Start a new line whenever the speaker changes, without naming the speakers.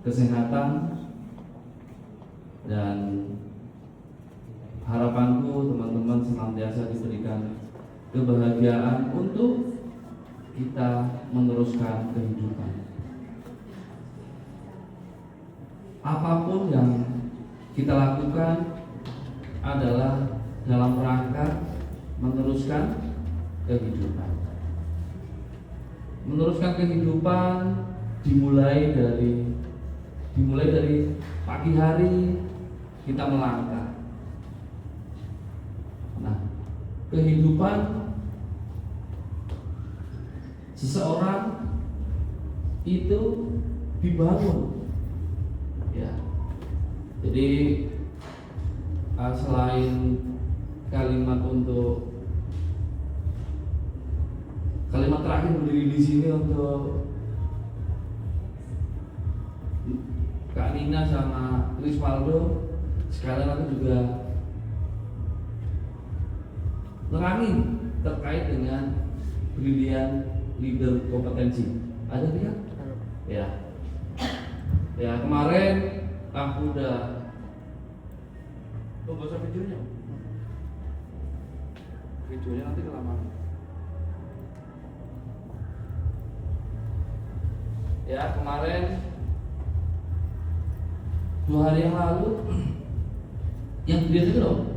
kesehatan, dan harapanku teman-teman senantiasa diberikan kebahagiaan untuk kita meneruskan kehidupan. Apapun yang kita lakukan adalah dalam rangka meneruskan kehidupan. Meneruskan kehidupan dimulai dari pagi hari kita melangkah. Nah, kehidupan seseorang itu dibangun. Ya, jadi selain kalimat terakhir berdiri di sini untuk Kak Nina sama Risvaldo, sekalian aku juga nerangin terkait dengan Brilliant Leader Kompetensi. Ada tidak? Ya. Ya, kemarin aku udah nggak usah videonya. Videonya nanti kelamaan. Ya, kemarin 2 hari yang lalu yang video itu loh,